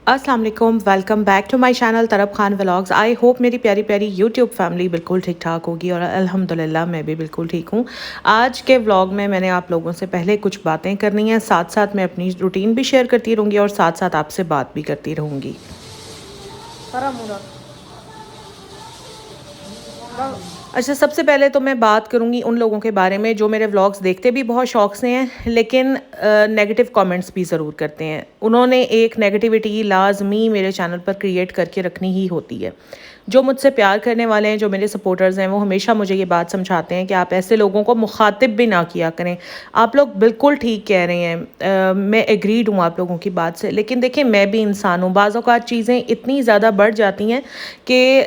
अस्सलाम वालेकुम, welcome back to my channel Tarab Khan vlogs. I hope मेरी प्यारी प्यारी यूट्यूब फैमिली बिल्कुल ठीक ठाक होगी और अल्हम्दुलिल्लाह मैं भी बिल्कुल ठीक हूँ। आज के व्लॉग में मैंने आप लोगों से पहले कुछ बातें करनी है, साथ साथ मैं अपनी रूटीन भी शेयर करती रहूँगी और साथ साथ आपसे बात भी करती रहूँगी। अच्छा, सबसे पहले तो मैं बात करूँगी उन लोगों के बारे में जो मेरे व्लॉग्स देखते भी बहुत शौक से हैं, लेकिन नेगेटिव कमेंट्स भी ज़रूर करते हैं। उन्होंने एक नेगेटिविटी लाजमी मेरे चैनल पर क्रिएट करके रखनी ही होती है। जो मुझसे प्यार करने वाले हैं, जो मेरे सपोर्टर्स हैं, वो हमेशा मुझे ये बात समझाते हैं कि आप ऐसे लोगों को मुखातिब भी ना किया करें। आप लोग बिल्कुल ठीक कह रहे हैं, मैं एग्रीड हूँ आप लोगों की बात से, लेकिन देखिए मैं भी इंसान हूँ। बाज़ औक़ात चीज़ें इतनी ज़्यादा बढ़ जाती हैं कि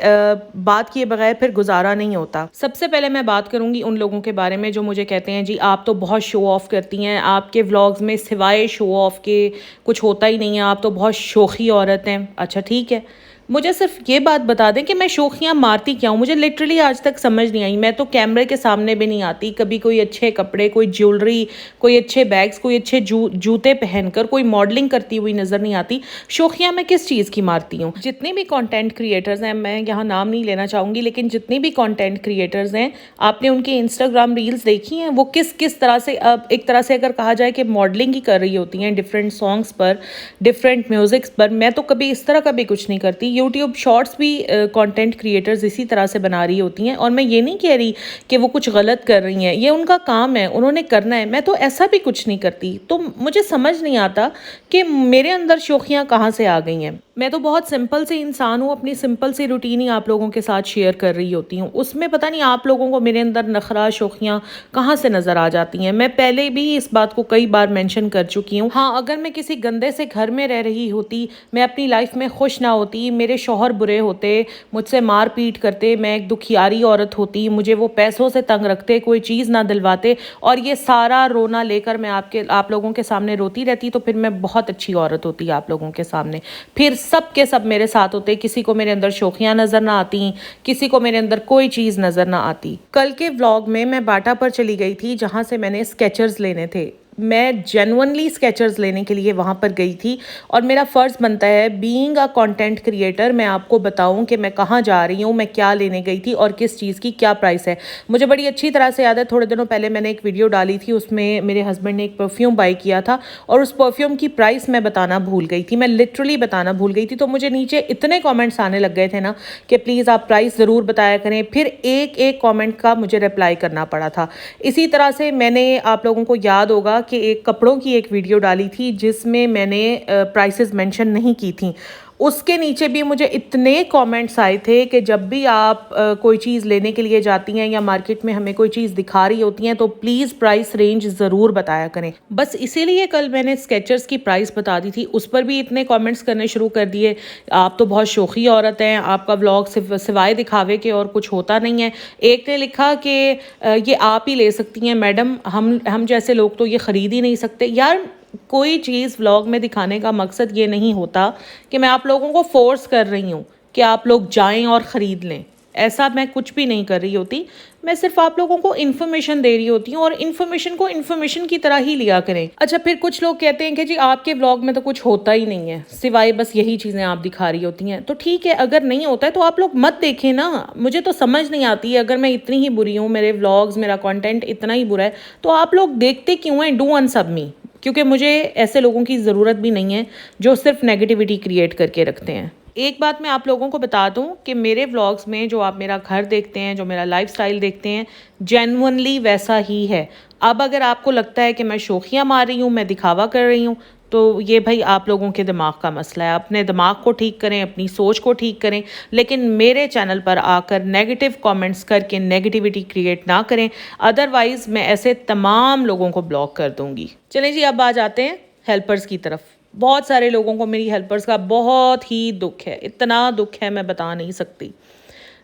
बात किए बगैर फिर गुजारा नहीं होता। सबसे पहले मैं बात करूँगी उन लोगों के बारे में जो मुझे कहते हैं, जी आप तो बहुत शो ऑफ़ करती हैं, आपके व्लॉग्स में सिवाय शो ऑफ़ के कुछ होता ही नहीं है, आप तो बहुत शोखी औरत हैं। अच्छा ठीक है, मुझे सिर्फ ये बात बता दें कि मैं शोखियाँ मारती क्या हूँ। मुझे लिटरली आज तक समझ नहीं आई। मैं तो कैमरे के सामने भी नहीं आती, कभी कोई अच्छे कपड़े, कोई ज्वेलरी, कोई अच्छे बैग्स, कोई अच्छे जूते पहनकर कोई मॉडलिंग करती हुई नज़र नहीं आती। शोखियाँ मैं किस चीज़ की मारती हूँ? जितने भी कंटेंट क्रिएटर्स हैं, मैं यहाँ नाम नहीं लेना चाहूँगी, लेकिन जितने भी कंटेंट क्रिएटर्स हैं, आपने उनकी इंस्टाग्राम रील्स देखी हैं? वो किस किस तरह से, अब एक तरह से अगर कहा जाए कि मॉडलिंग ही कर रही होती हैं डिफरेंट सॉन्ग्स पर, डिफरेंट म्यूज़िक्स पर। मैं तो कभी इस तरह का भी कुछ नहीं करती। यूट्यूब शॉर्ट्स भी कंटेंट क्रिएटर्स इसी तरह से बना रही होती हैं, और मैं ये नहीं कह रही कि वो कुछ गलत कर रही हैं, ये उनका काम है, उन्होंने करना है। मैं तो ऐसा भी कुछ नहीं करती। तो मुझे समझ नहीं आता कि मेरे अंदर शोखियाँ कहाँ से आ गई हैं। मैं तो बहुत सिंपल से इंसान हूँ, अपनी सिंपल सी रूटीन ही आप लोगों के साथ शेयर कर रही होती हूँ। उसमें पता नहीं आप लोगों को मेरे अंदर नखरा शोखियाँ कहाँ से नज़र आ जाती हैं। मैं पहले भी इस बात को कई बार मेंशन कर चुकी हूँ। हाँ, अगर मैं किसी गंदे से घर में रह रही होती, मैं अपनी लाइफ में खुश ना होती, मेरे शौहर बुरे होते, मुझसे मार पीट करते, मैं एक दुखियारी औरत होती, मुझे वो पैसों से तंग रखते, कोई चीज़ ना दिलवाते, और ये सारा रोना लेकर मैं आप लोगों के सामने रोती रहती, तो फिर मैं बहुत अच्छी औरत होती आप लोगों के सामने। फिर सब के सब मेरे साथ होते, किसी को मेरे अंदर शोखियाँ नज़र ना आती, किसी को मेरे अंदर कोई चीज़ नज़र ना आती। कल के व्लॉग में मैं बाटा पर चली गई थी, जहाँ से मैंने स्केचर्स लेने थे। मैं जेन्युइनली स्केचर्स लेने के लिए वहाँ पर गई थी, और मेरा फ़र्ज़ बनता है बीइंग अ कंटेंट क्रिएटर, मैं आपको बताऊँ कि मैं कहाँ जा रही हूँ, मैं क्या लेने गई थी और किस चीज़ की क्या प्राइस है। मुझे बड़ी अच्छी तरह से याद है, थोड़े दिनों पहले मैंने एक वीडियो डाली थी, उसमें मेरे हस्बैंड ने एक परफ्यूम बाई किया था, और उस परफ्यूम की प्राइस मैं बताना भूल गई थी। मैं लिटरली बताना भूल गई थी। तो मुझे नीचे इतने कॉमेंट्स आने लग गए थे ना कि प्लीज़ आप प्राइस ज़रूर बताया करें। फिर एक एक कॉमेंट का मुझे रिप्लाई करना पड़ा था। इसी तरह से मैंने, आप लोगों को याद होगा कि एक कपड़ों की एक वीडियो डाली थी जिसमें मैंने प्राइसेस मेंशन नहीं की थी। उसके नीचे भी मुझे इतने कमेंट्स आए थे कि जब भी आप कोई चीज़ लेने के लिए जाती हैं या मार्केट में हमें कोई चीज़ दिखा रही होती हैं, तो प्लीज़ प्राइस रेंज ज़रूर बताया करें। बस इसीलिए कल मैंने स्केचर्स की प्राइस बता दी थी, उस पर भी इतने कमेंट्स करने शुरू कर दिए, आप तो बहुत शोखी औरत हैं, आपका व्लॉग सिवाय दिखावे के और कुछ होता नहीं है। एक ने लिखा कि ये आप ही ले सकती हैं मैडम, हम जैसे लोग तो ये ख़रीद ही नहीं सकते। यार, कोई चीज़ व्लॉग में दिखाने का मकसद ये नहीं होता कि मैं आप लोगों को फोर्स कर रही हूँ कि आप लोग जाएं और ख़रीद लें। ऐसा मैं कुछ भी नहीं कर रही होती। मैं सिर्फ आप लोगों को इन्फॉर्मेशन दे रही होती हूँ, और इन्फॉर्मेशन को इन्फॉर्मेशन की तरह ही लिया करें। अच्छा, फिर कुछ लोग कहते हैं कि जी आपके व्लॉग में तो कुछ होता ही नहीं है, सिवाय बस यही चीज़ें आप दिखा रही होती हैं। तो ठीक है, अगर नहीं होता है तो आप लोग मत देखें ना। मुझे तो समझ नहीं आती है, अगर मैं इतनी ही बुरी हूँ, मेरे व्लॉग्स, मेरा कॉन्टेंट इतना ही बुरा है, तो आप लोग देखते क्यों हैं? डू अनसब मी, क्योंकि मुझे ऐसे लोगों की ज़रूरत भी नहीं है जो सिर्फ नेगेटिविटी क्रिएट करके रखते हैं। एक बात मैं आप लोगों को बता दूं कि मेरे व्लॉग्स में जो आप मेरा घर देखते हैं, जो मेरा लाइफस्टाइल देखते हैं, जेन्युइनली वैसा ही है। अब अगर आपको लगता है कि मैं शोखियाँ मार रही हूँ, मैं दिखावा कर रही हूँ, तो ये भाई आप लोगों के दिमाग का मसला है। अपने दिमाग को ठीक करें, अपनी सोच को ठीक करें, लेकिन मेरे चैनल पर आकर नेगेटिव कमेंट्स करके नेगेटिविटी क्रिएट ना करें, अदरवाइज़ मैं ऐसे तमाम लोगों को ब्लॉक कर दूँगी। चलें जी, अब आ जाते हैं हेल्पर्स की तरफ। बहुत सारे लोगों को मेरी हेल्पर्स का बहुत ही दुख है, इतना दुख है मैं बता नहीं सकती।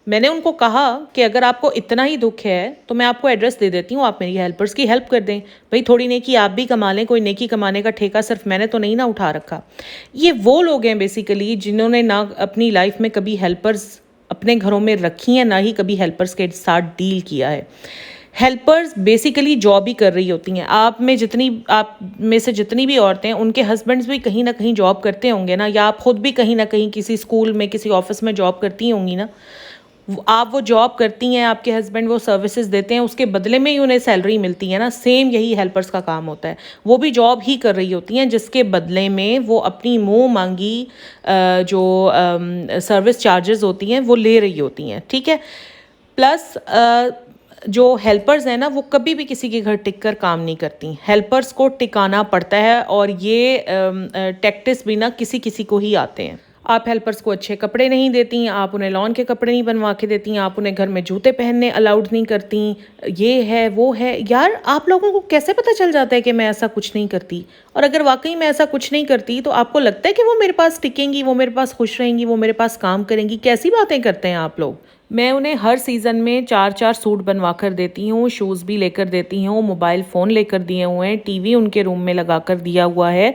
मैंने उनको कहा कि अगर आपको इतना ही दुख है तो मैं आपको एड्रेस दे देती हूँ, आप मेरी हेल्पर्स की हेल्प कर दें। भाई थोड़ी नेकी आप भी कमा लें, कोई नेकी कमाने का ठेका सिर्फ मैंने तो नहीं ना उठा रखा। ये वो लोग हैं बेसिकली जिन्होंने ना अपनी लाइफ में कभी हेल्पर्स अपने घरों में रखी हैं, ना ही कभी हेल्पर्स के साथ डील किया है। हेल्पर्स बेसिकली जॉब ही कर रही होती हैं। आप में से जितनी भी औरतें हैं उनके हस्बैंड्स भी कहीं ना कहीं जॉब करते होंगे ना, या आप खुद भी कहीं ना कहीं किसी स्कूल में किसी ऑफिस में जॉब करती होंगी ना। आप वो जॉब करती हैं, आपके हस्बैंड वो सर्विसेज देते हैं, उसके बदले में ही उन्हें सैलरी मिलती है ना। सेम यही हेल्पर्स का काम होता है। वो भी जॉब ही कर रही होती हैं जिसके बदले में वो अपनी मुंह मांगी जो सर्विस चार्जेस होती हैं वो ले रही होती हैं, ठीक है। प्लस जो हेल्पर्स हैं ना वो कभी भी किसी के घर टिक कर काम नहीं करती। हेल्पर्स को टिकाना पड़ता है, और ये टैक्टिस भी ना किसी किसी को ही आते हैं। आप हेल्पर्स को अच्छे कपड़े नहीं देती, आप उन्हें लॉन के कपड़े नहीं बनवा के देती, आप उन्हें घर में जूते पहनने अलाउड नहीं करती, ये है वो है। यार आप लोगों को कैसे पता चल जाता है कि मैं ऐसा कुछ नहीं करती? और अगर वाकई मैं ऐसा कुछ नहीं करती तो आपको लगता है कि वो मेरे पास टिकेंगी, वो मेरे पास खुश रहेंगी, वो मेरे पास काम करेंगी? कैसी बातें करते हैं आप लोग। मैं उन्हें हर सीज़न में 4-4 सूट बनवा कर देती हूँ, शूज़ भी लेकर देती हूँ, मोबाइल फ़ोन लेकर दिए हुए हैं, टीवी उनके रूम में लगा कर दिया हुआ है।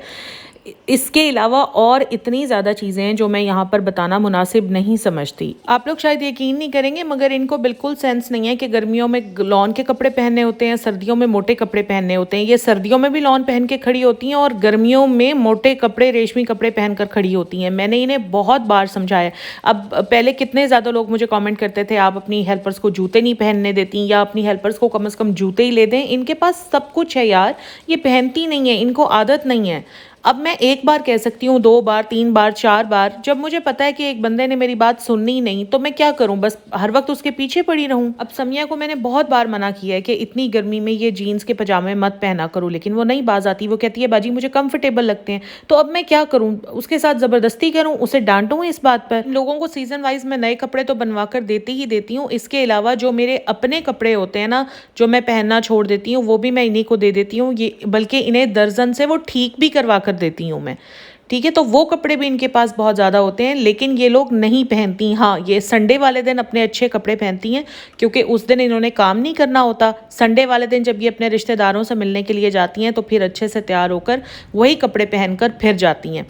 इसके अलावा और इतनी ज़्यादा चीज़ें हैं जो मैं यहाँ पर बताना मुनासिब नहीं समझती। आप लोग शायद यकीन नहीं करेंगे, मगर इनको बिल्कुल सेंस नहीं है कि गर्मियों में लॉन के कपड़े पहनने होते हैं, सर्दियों में मोटे कपड़े पहनने होते हैं। ये सर्दियों में भी लॉन पहन के खड़ी होती हैं और गर्मियों में मोटे कपड़े, रेशमी कपड़े पहनकर खड़ी होती हैं। मैंने इन्हें बहुत बार समझाया। अब पहले कितने ज़्यादा लोग मुझे कॉमेंट करते थे आप अपनी हेल्पर्स को जूते नहीं पहनने देती, या अपनी हेल्पर्स को कम से कम जूते ही ले दें। इनके पास सब कुछ है यार, ये पहनती नहीं है, इनको आदत नहीं है। अब मैं एक बार कह सकती हूँ, 2 बार, 3 बार, 4 बार। जब मुझे पता है कि एक बंदे ने मेरी बात सुननी ही नहीं तो मैं क्या करूँ, बस हर वक्त उसके पीछे पड़ी रहूँ? अब समिया को मैंने बहुत बार मना किया है कि इतनी गर्मी में ये जीन्स के पजामे मत पहना करो, लेकिन वो नहीं बाज आती। वो कहती है बाजी मुझे कंफर्टेबल लगते हैं। तो अब मैं क्या करूँ, उसके साथ ज़बरदस्ती करूँ, उसे डांटूँ इस बात पर? लोगों को सीजन वाइज मैं नए कपड़े तो बनवा कर देती ही देती हूँ। इसके अलावा जो मेरे अपने कपड़े होते हैं ना, जो मैं पहनना छोड़ देती हूँ, वो भी मैं इन्हीं को दे देती हूँ। ये बल्कि इन्हें दर्जन से वो ठीक भी करवा कर देती हूँ मैं, ठीक है। तो वो कपड़े भी इनके पास बहुत ज़्यादा होते हैं, लेकिन ये लोग नहीं पहनती। हाँ, ये संडे वाले दिन अपने अच्छे कपड़े पहनती हैं, क्योंकि उस दिन इन्होंने काम नहीं करना होता। संडे वाले दिन जब ये अपने रिश्तेदारों से मिलने के लिए जाती हैं तो फिर अच्छे से तैयार होकर वही कपड़े पहनकर फिर जाती हैं।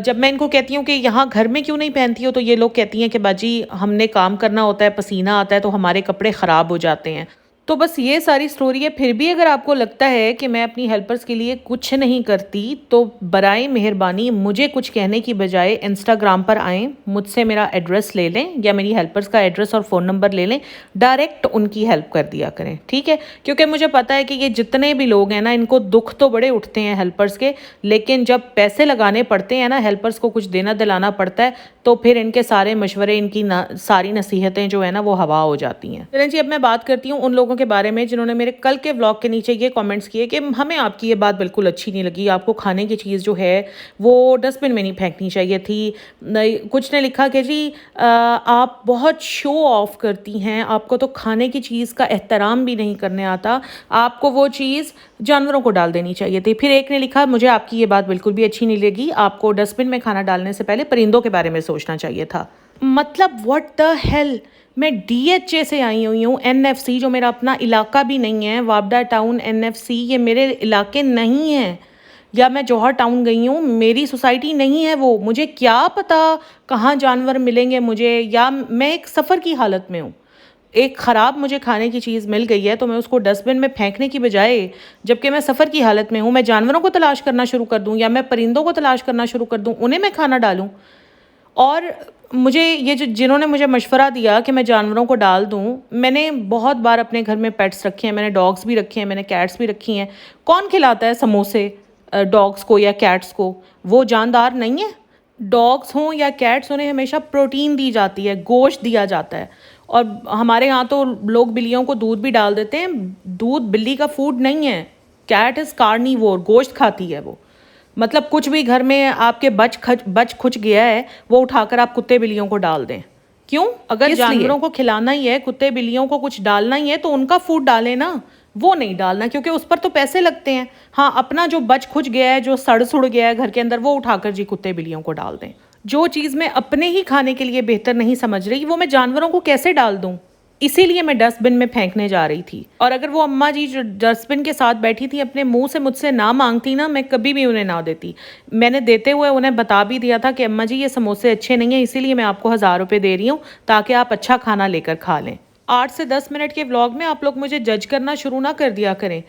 जब मैं इनको कहती हूँ कि यहाँ घर में क्यों नहीं पहनती हो, तो ये लोग कहती हैं कि बाजी हमने काम करना होता है, पसीना आता है, तो हमारे कपड़े ख़राब हो जाते हैं। तो बस ये सारी स्टोरी है। फिर भी अगर आपको लगता है कि मैं अपनी हेल्पर्स के लिए कुछ नहीं करती, तो बराए मेहरबानी मुझे कुछ कहने की बजाय इंस्टाग्राम पर आएँ, मुझसे मेरा एड्रेस ले लें या मेरी हेल्पर्स का एड्रेस और फ़ोन नंबर ले लें, डायरेक्ट उनकी हेल्प कर दिया करें, ठीक है। क्योंकि मुझे पता है कि ये जितने भी लोग हैं ना, इनको दुख तो बड़े उठते हैं हेल्पर्स के, लेकिन जब पैसे लगाने पड़ते हैं ना, हेल्पर्स को कुछ देना दिलाना पड़ता है, तो फिर इनके सारे मशवरे, इनकी सारी नसीहतें जो है ना वो हवा हो जाती हैं। चलें जी, अब मैं बात करती हूँ उन लोगों के बारे में जिन्होंने मेरे कल के व्लॉग के नीचे ये कमेंट्स किए कि हमें आपकी ये बात बिल्कुल अच्छी नहीं लगी, आपको खाने की चीज़ जो है वो डस्टबिन में नहीं फेंकनी चाहिए थी। कुछ ने लिखा कि जी आप बहुत शो ऑफ करती हैं, आपको तो खाने की चीज़ का एहतराम भी नहीं करने आता, आपको वो चीज़ जानवरों को डाल देनी चाहिए थी। फिर एक ने लिखा मुझे आपकी ये बात बिल्कुल भी अच्छी नहीं लगी, आपको डस्टबिन में खाना डालने से पहले परिंदों के बारे में सोचना चाहिए था। मतलब व्हाट द हेल। मैं DHA से आई हुई हूँ, NFC जो मेरा अपना इलाका भी नहीं है, वापडा टाउन NFC ये मेरे इलाके नहीं है। या मैं जौहर टाउन गई हूँ, मेरी सोसाइटी नहीं है वो, मुझे क्या पता कहाँ जानवर मिलेंगे मुझे, या मैं एक सफ़र की हालत में हूँ। एक ख़राब मुझे खाने की चीज़ मिल गई है तो मैं उसको डस्टबिन में फेंकने की बजाय, जबकि मैं सफ़र की हालत में हूँ, मैं जानवरों को तलाश करना शुरू कर दूँ, या मैं परिंदों को तलाश करना शुरू कर दूँ, उन्हें मैं खाना डालूँ। और मुझे ये जिन्होंने मुझे मशवरा दिया कि मैं जानवरों को डाल दूं, मैंने बहुत बार अपने घर में पेट्स रखे हैं, मैंने डॉग्स भी रखे हैं, मैंने कैट्स भी रखी हैं। कौन खिलाता है समोसे डॉग्स को या कैट्स को? वो जानदार नहीं है। डॉग्स हों या कैट्स, उन्हें हमेशा प्रोटीन दी जाती है, गोश्त दिया जाता है। और हमारे यहाँ तो लोग बिल्लियों को दूध भी डाल देते हैं। दूध बिल्ली का फूड नहीं है। कैट इज़ कार्निवोर, गोश्त खाती है वो। मतलब कुछ भी घर में आपके बच खुच गया है, वो उठाकर आप कुत्ते बिल्लियों को डाल दें। क्यों? अगर जानवरों को खिलाना ही है, कुत्ते बिल्लियों को कुछ डालना ही है, तो उनका फूड डालें ना, वो नहीं डालना, क्योंकि उस पर तो पैसे लगते हैं। हाँ, अपना जो बच खुच गया है, जो सड़ सुड़ गया है घर के अंदर, वो उठाकर जी कुत्ते बिल्लियों को डाल दें। जो चीज़ मैं अपने ही खाने के लिए बेहतर नहीं समझ रही, वो मैं जानवरों को कैसे डाल दूँ? इसीलिए मैं डस्टबिन में फेंकने जा रही थी। और अगर वो अम्मा जी जो डस्टबिन के साथ बैठी थी अपने मुंह से मुझसे ना मांगती ना, मैं कभी भी उन्हें ना देती। मैंने देते हुए उन्हें बता भी दिया था कि अम्मा जी ये समोसे अच्छे नहीं हैं, इसीलिए मैं आपको 1000 रुपये दे रही हूँ ताकि आप अच्छा खाना लेकर खा लें। 8 से 10 मिनट के व्लॉग में आप लोग मुझे जज करना शुरू ना कर दिया करें।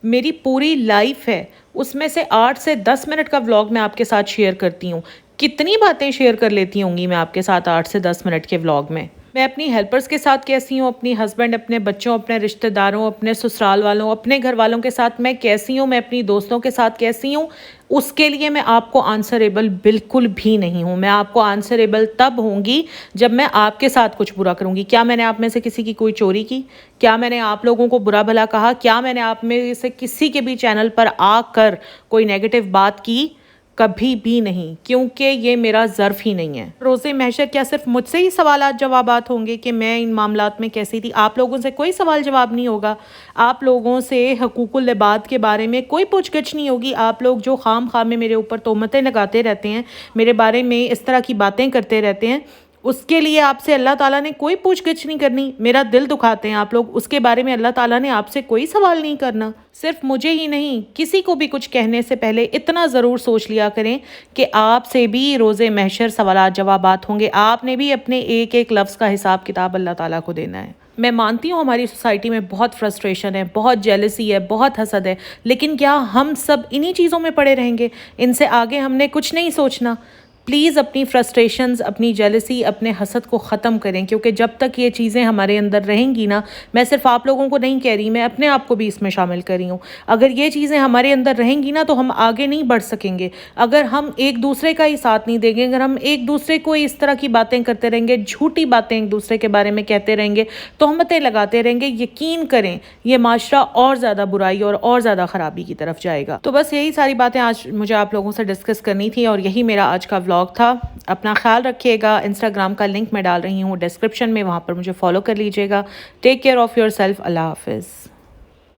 मेरी पूरी लाइफ है, उसमें से 8 से 10 मिनट का व्लॉग मैं आपके साथ शेयर करती हूँ। कितनी बातें शेयर कर लेती होंगी मैं आपके साथ 8 से 10 मिनट के व्लॉग में। मैं अपनी हेल्पर्स के साथ कैसी हूँ, अपनी हस्बैंड, अपने बच्चों, अपने रिश्तेदारों, अपने ससुराल वालों, अपने घर वालों के साथ मैं कैसी हूँ, मैं अपनी दोस्तों के साथ कैसी हूँ, उसके लिए मैं आपको आंसरेबल बिल्कुल भी नहीं हूँ। मैं आपको आंसरेबल तब होंगी जब मैं आपके साथ कुछ बुरा करूँगी। क्या मैंने आप में से किसी की कोई चोरी की? क्या मैंने आप लोगों को बुरा भला कहा? क्या मैंने आप में से किसी के भी चैनल पर आकर कोई नेगेटिव बात की? कभी भी नहीं, क्योंकि ये मेरा ज़र्फ ही नहीं है। रोज़े महशर क्या सिर्फ मुझसे ही सवालात जवाबात होंगे कि मैं इन मामलात में कैसी थी? आप लोगों से कोई सवाल जवाब नहीं होगा। आप लोगों से हकूकुल लिबाद के बारे में कोई पूछगछ नहीं होगी। आप लोग जो खाम खाम में मेरे ऊपर तोहमतें लगाते रहते हैं, मेरे बारे में इस तरह की बातें करते रहते हैं, उसके लिए आपसे अल्लाह ताला ने कोई पूछगिछ नहीं करनी। मेरा दिल दुखाते हैं आप लोग, उसके बारे में अल्लाह ताला ने आपसे कोई सवाल नहीं करना। सिर्फ मुझे ही नहीं, किसी को भी कुछ कहने से पहले इतना ज़रूर सोच लिया करें कि आपसे भी रोज़े महशर सवालात जवाबात होंगे। आपने भी अपने एक एक लफ्ज़ का हिसाब किताब अल्लाह ताला को देना है। मैं मानती हूँ हमारी सोसाइटी में बहुत फ्रस्ट्रेशन है, बहुत जेलसी है, बहुत हसद है, लेकिन क्या हम सब इन्हीं चीज़ों में पड़े रहेंगे? इनसे आगे हमने कुछ नहीं सोचना। प्लीज़ अपनी फ्रस्ट्रेशंस, अपनी जेलसी, अपने हसद को ख़त्म करें, क्योंकि जब तक ये चीज़ें हमारे अंदर रहेंगी ना, मैं सिर्फ आप लोगों को नहीं कह रही, मैं अपने आप को भी इसमें शामिल कर रही हूँ। अगर ये चीज़ें हमारे अंदर रहेंगी ना तो हम आगे नहीं बढ़ सकेंगे। अगर हम एक दूसरे का ही साथ नहीं देंगे, अगर हम एक दूसरे को इस तरह की बातें करते रहेंगे, झूठी बातें एक दूसरे के बारे में कहते रहेंगे, तोहमतें लगाते रहेंगे, यकीन करें ये माशरा और ज़्यादा बुराई और ज़्यादा ख़राबी की तरफ जाएगा। तो बस यही सारी बातें आज मुझे आप लोगों से डिस्कस करनी थी और यही मेरा आज का व्लॉग था। अपना ख्याल रखिएगा। इंस्टाग्राम का लिंक मैं डाल रही हूँ डिस्क्रिप्शन में, वहाँ पर मुझे फॉलो कर लीजिएगा। Take care of yourself. अल्लाह हाफिज़।